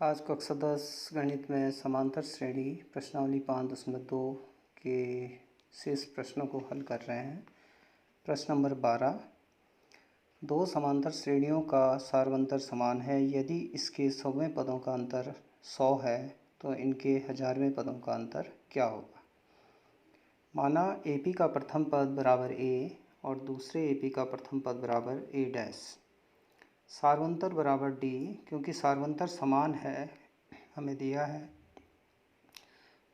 आज कक्षा 10 गणित में समांतर श्रेणी प्रश्नावली 5.2 के शेष प्रश्नों को हल कर रहे हैं। प्रश्न नंबर 12, दो समांतर श्रेणियों का सार्वंतर समान है यदि इसके 100वें पदों का अंतर 100 है तो इनके 1000वें पदों का अंतर क्या होगा। माना AP का प्रथम पद बराबर A और दूसरे AP का प्रथम पद बराबर A डैश। सार्वंतर बराबर D, क्योंकि सार्वंतर समान है हमें दिया है,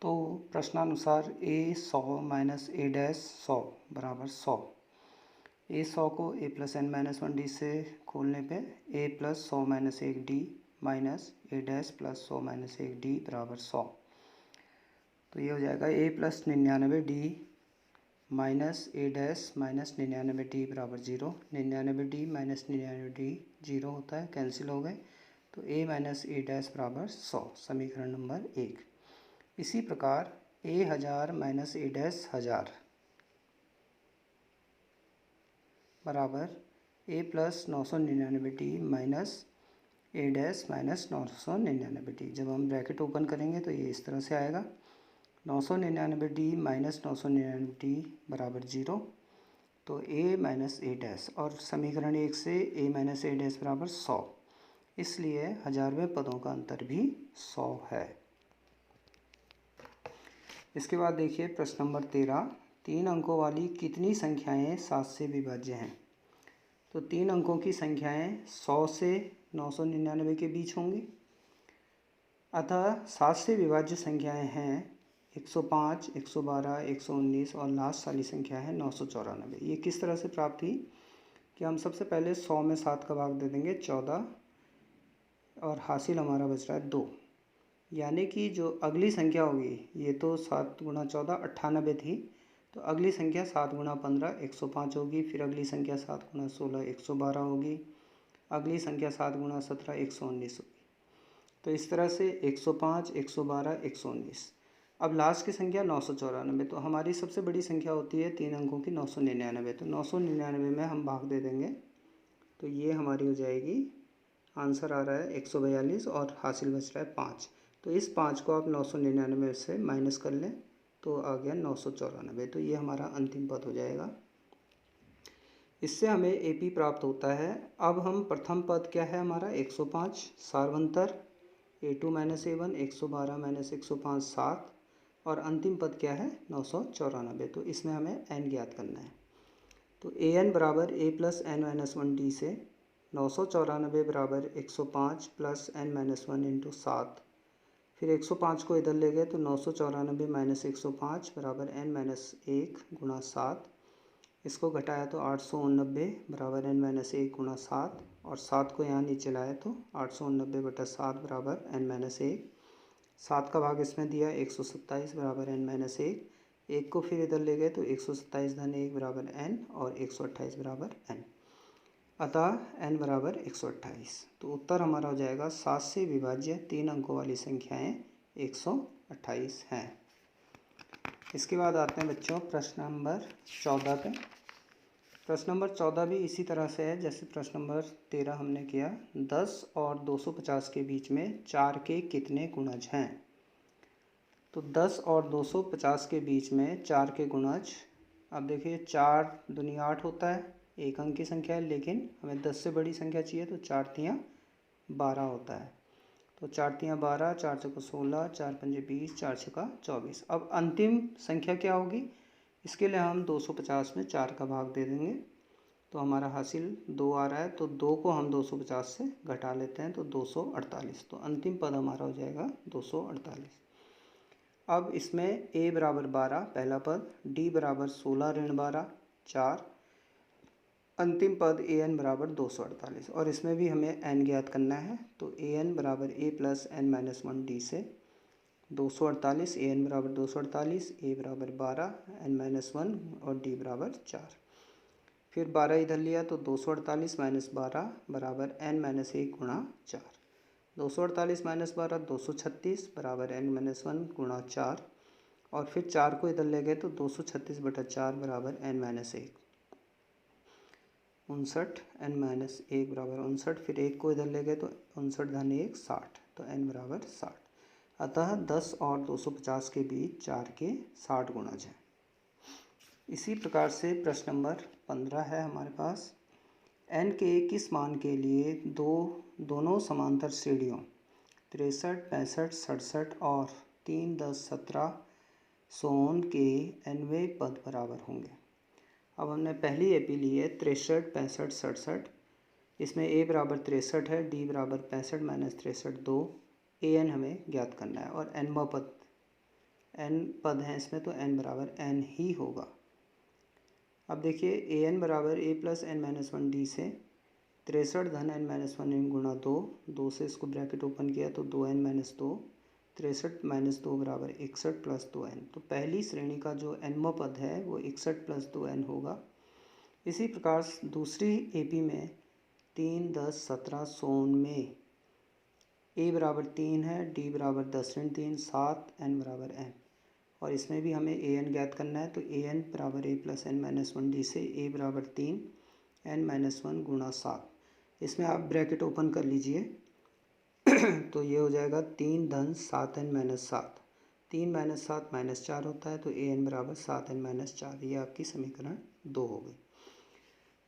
तो प्रश्नानुसार A 100 माइनस A डैश 100 बराबर 100। A 100 को A plus n minus 1D से खोलने पे A plus 100 minus 1D minus A dash plus 100 minus 1D बराबर 100। तो ये हो जाएगा A plus 99D minus A dash minus 99D बराबर 0। 99D माइनस 99D 0 होता है, कैंसिल हो गए, तो A माइनस A डैश बराबर 100, समीकरण नंबर 1। इसी प्रकार A 1000 माइनस A डैश 1000 बराबर A plus 999D minus A dash minus 999D। जब हम ब्रैकेट ओपन करेंगे तो ये इस तरह से आएगा, 999D माइनस 999D बराबर 0, तो A माइनस A डैश, और समीकरण 1 से A माइनस A डैश बराबर 100, इसलिए 1000वें पदों का अंतर भी 100 है। इसके बाद देखिए प्रश्न नंबर 13, 3 अंकों वाली कितनी संख्याएं 7 से विभाज्य हैं। तो 3 अंकों की संख्याएं 100 से 999 के बीच होंगी, अतः 7 से विभाज्य संख्याएं हैं 105, 112, 119 और लास्ट वाली संख्या है 994। ये किस तरह से प्राप्त हुई कि हम सबसे पहले 100 में 7 का भाग दे देंगे 14, और हासिल हमारा बच रहा है 2, यानी कि जो अगली संख्या होगी, ये तो 7 गुणा 14 98 थी, तो अगली संख्या 7 गुणा 15 105 होगी, फिर अगली संख्या 7 गुणा 16 112 होगी, अगली संख्या 7 गुणा 17 119 होगी। तो इस तरह से 105, 112, 119, अब लास्ट की संख्या 994, तो हमारी सबसे बड़ी संख्या होती है 3 अंकों की 999, तो 999 में हम भाग दे देंगे, तो ये हमारी हो जाएगी, आंसर आ रहा है 142 और हासिल बच रहा है 5। तो इस 5 को आप 999 से माइनस कर लें तो आ गया 994, तो ये हमारा अंतिम पद हो जाएगा। इससे हमें AP प्राप्त होता है। अब हम प्रथम पद क्या है हमारा 105, सार्वंतर A2 माइनस A1 112 माइनस 105 7, और अंतिम पद क्या है 994, तो इसमें हमें n ज्ञात करना है। तो an बराबर A plus n minus 1D से 994 बराबर 105 प्लस n माइनस 1 इंटू 7, फिर 105 को इधर ले गए तो 994 माइनस 105 बराबर n माइनस 1 गुणा 7, इसको घटाया तो 889 बराबर n माइनस 1 गुणा 7, और 7 को यहाँ नीचे लाए तो 889 बटा 7 बराबर n माइनस 1, 7 का भाग इसमें दिया 127 बराबर n माइनस 1, 1 को फिर इधर ले गए तो 127 धन 1 बराबर n और 128 बराबर n, अतः n बराबर 128। तो उत्तर हमारा हो जाएगा 7 से विभाज्य 3 अंकों वाली संख्याएं 128 हैं। इसके बाद आते हैं बच्चों प्रश्न नंबर 14 पे। प्रश्न नंबर 14 भी इसी तरह से है जैसे प्रश्न नंबर 13 हमने किया। 10 और 250 के बीच में 4 के कितने गुणज हैं। तो 10 और 250 के बीच में 4 के गुणज, अब देखिए 4 दूनी 8 होता है, एक अंक की संख्या है, लेकिन हमें 10 से बड़ी संख्या चाहिए तो 4 तियाँ 12 होता है। तो 4 तियाँ 12, 4 चौको 16, 4 पंजे 20, 4 छक्का 24। अब अंतिम संख्या क्या होगी, इसके लिए हम 250 में 4 का भाग दे देंगे, तो हमारा हासिल 2 आ रहा है, तो 2 को हम 250 से घटा लेते हैं तो 248, तो अंतिम पद हमारा हो जाएगा 248। अब इसमें A बराबर 12 पहला पद, D बराबर 16 ऋण 12 4, अंतिम पद an बराबर 248, और इसमें भी हमें n ज्ञात करना है। तो an बराबर A plus n minus 1D से 248, an बराबर 248, A बराबर 12 n माइनस 1 और D बराबर 4, फिर 12 इधर लिया तो 248 माइनस 12 बराबर n माइनस 1 गुणा 4, 248 माइनस 12 236 बराबर n माइनस 1 गुणा 4, और फिर 4 को इधर ले गए तो 236 बटा 4 बराबर n माइनस 1, 59 n माइनस 1 बराबर 59, फिर 1 को इधर ले गए तो 59 धन 1 60, तो n बराबर 60। अतः 10 और 250 के बीच 4 के 60 गुणज हैं। इसी प्रकार से प्रश्न नंबर 15 है हमारे पास। n के किस मान के लिए दोनों समांतर श्रेणियों 63, 65, 67 और 3, 10, 17 के nवें पद बराबर होंगे। अब हमने पहली एपी ली है 63, 65, 67। इसमें a बराबर 63 है, d बराबर 65 माइनस 63 2, an हमें ज्ञात करना है और nवां पद n पद हैं इसमें, तो n बराबर n ही होगा। अब देखिए an बराबर a plus n minus 1 D से 63 धन n माइनस 1 गुणा 2 से इसको ब्रैकेट ओपन किया तो 2n माइनस 2, 63 माइनस 2 बराबर 61 प्लस 2n। तो पहली श्रेणी का जो nवां पद है वो 61 प्लस 2n होगा। इसी प्रकार दूसरी एपी में 3, 10, 17 में a बराबर 3 है, d बराबर 10 ऋण 3 7, n बराबर n और इसमें भी हमें an ज्ञात करना है। तो an बराबर a plus n minus 1 D से a बराबर 3 n माइनस 1 गुणा 7। इसमें आप ब्रैकेट ओपन कर लीजिए तो ये हो जाएगा 3 धन 7n माइनस 7, 3 माइनस 7 माइनस 4 होता है, तो an बराबर 7n माइनस 4। ये आपकी समीकरण 2 हो गई।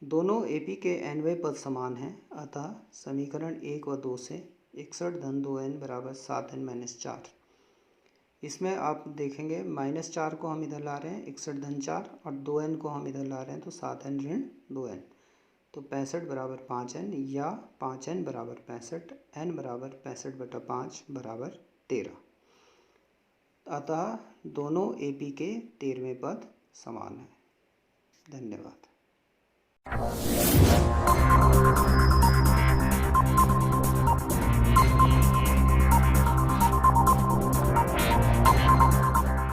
दोनों एपी के nवें पद समान हैं, अतः समीकरण 1 व 2 से 61 धन 2n बराबर 7n माइनस 4। इसमें आप देखेंगे -4 को हम इधर ला रहे हैं 61 धन 4 और 2n को हम इधर ला रहे हैं तो 7n ऋण 2n, तो 65 बराबर 5n या 5n बराबर 65, n बराबर 65/5 बराबर 13। अतः दोनों एपी के 13वें पद समान हैं। धन्यवाद।